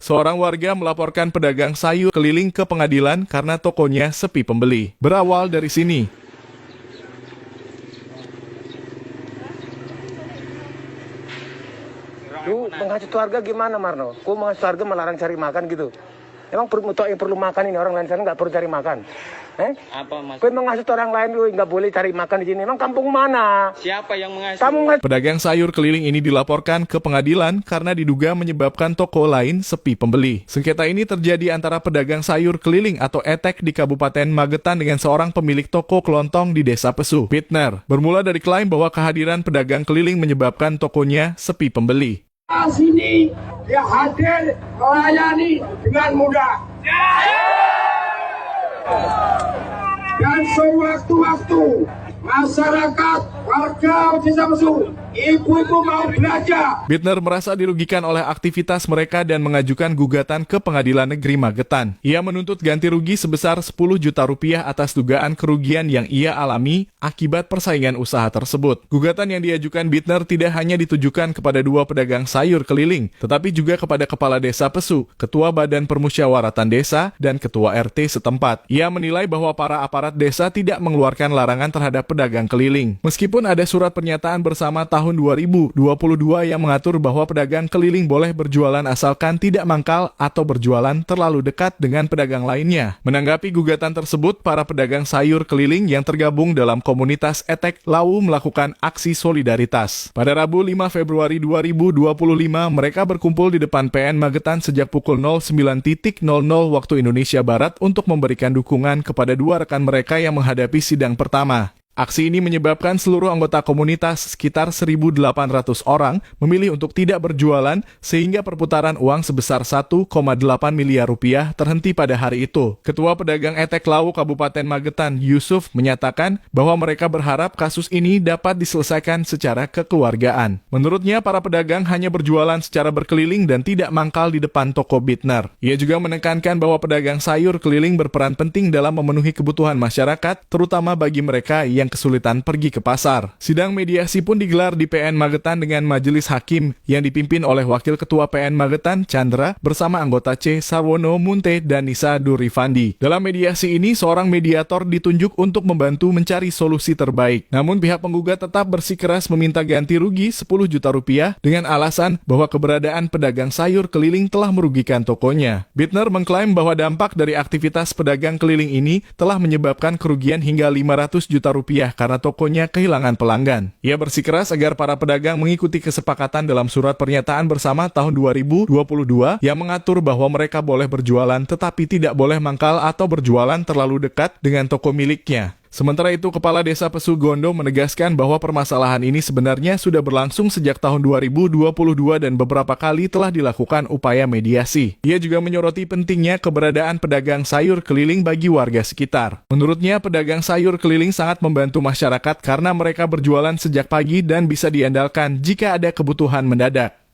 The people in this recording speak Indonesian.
Seorang warga melaporkan pedagang sayur keliling ke pengadilan karena tokonya sepi pembeli. Berawal dari sini, Lu menghasut warga gimana, Marno? Kok menghasut warga melarang cari makan gitu? Emang yang perlu makan ini, orang lain sana nggak perlu cari makan? Apa mas? Kau menghasut orang lain, lu nggak boleh cari makan di sini. Emang kampung mana? Siapa yang mengasih? Kamu nggak... pedagang sayur keliling ini dilaporkan ke pengadilan karena diduga menyebabkan toko lain sepi pembeli. Sengketa ini terjadi antara pedagang sayur keliling atau ETEK di Kabupaten Magetan dengan seorang pemilik toko kelontong di Desa Pesu, Bitner. Bermula dari klaim bahwa kehadiran pedagang keliling menyebabkan tokonya sepi pembeli. Sini dia hadir melayani dengan mudah dan sewaktu-waktu masyarakat warga Desa Pesu ibu-ibu mau belanja. Bitner merasa dirugikan oleh aktivitas mereka dan mengajukan gugatan ke Pengadilan Negeri Magetan. Ia menuntut ganti rugi sebesar 10 juta rupiah atas dugaan kerugian yang ia alami akibat persaingan usaha tersebut. Gugatan yang diajukan Bitner tidak hanya ditujukan kepada dua pedagang sayur keliling, tetapi juga kepada Kepala Desa Pesu, Ketua Badan Permusyawaratan Desa, dan Ketua RT setempat. Ia menilai bahwa para aparat desa tidak mengeluarkan larangan terhadap pedagang keliling. Meskipun ada surat pernyataan bersama tahun 2022 yang mengatur bahwa pedagang keliling boleh berjualan asalkan tidak mangkal atau berjualan terlalu dekat dengan pedagang lainnya. Menanggapi gugatan tersebut, para pedagang sayur keliling yang tergabung dalam komunitas ETEK Lawu melakukan aksi solidaritas. Pada Rabu 5 Februari 2025, mereka berkumpul di depan PN Magetan sejak pukul 09.00 waktu Indonesia Barat untuk memberikan dukungan kepada dua rekan mereka yang menghadapi sidang pertama. Aksi ini menyebabkan seluruh anggota komunitas sekitar 1.800 orang memilih untuk tidak berjualan sehingga perputaran uang sebesar 1,8 miliar rupiah terhenti pada hari itu. Ketua Pedagang ETEK Lawu Kabupaten Magetan, Yusuf, menyatakan bahwa mereka berharap kasus ini dapat diselesaikan secara kekeluargaan. Menurutnya, para pedagang hanya berjualan secara berkeliling dan tidak mangkal di depan toko Bitner. Ia juga menekankan bahwa pedagang sayur keliling berperan penting dalam memenuhi kebutuhan masyarakat, terutama bagi mereka yang kesulitan pergi ke pasar. Sidang mediasi pun digelar di PN Magetan dengan majelis hakim yang dipimpin oleh Wakil Ketua PN Magetan, Chandra, bersama anggota C. Sarwono Munte dan Nisa Durifandi. Dalam mediasi ini, seorang mediator ditunjuk untuk membantu mencari solusi terbaik. Namun pihak penggugat tetap bersikeras meminta ganti rugi 10 juta rupiah dengan alasan bahwa keberadaan pedagang sayur keliling telah merugikan tokonya. Bitner mengklaim bahwa dampak dari aktivitas pedagang keliling ini telah menyebabkan kerugian hingga 500 juta rupiah karena tokonya kehilangan pelanggan. Ia bersikeras agar para pedagang mengikuti kesepakatan dalam surat pernyataan bersama tahun 2022 yang mengatur bahwa mereka boleh berjualan tetapi tidak boleh mangkal atau berjualan terlalu dekat dengan toko miliknya. Sementara itu, Kepala Desa Pesu Gondo menegaskan bahwa permasalahan ini sebenarnya sudah berlangsung sejak tahun 2022 dan beberapa kali telah dilakukan upaya mediasi. Ia juga menyoroti pentingnya keberadaan pedagang sayur keliling bagi warga sekitar. Menurutnya, pedagang sayur keliling sangat membantu masyarakat karena mereka berjualan sejak pagi dan bisa diandalkan jika ada kebutuhan mendadak.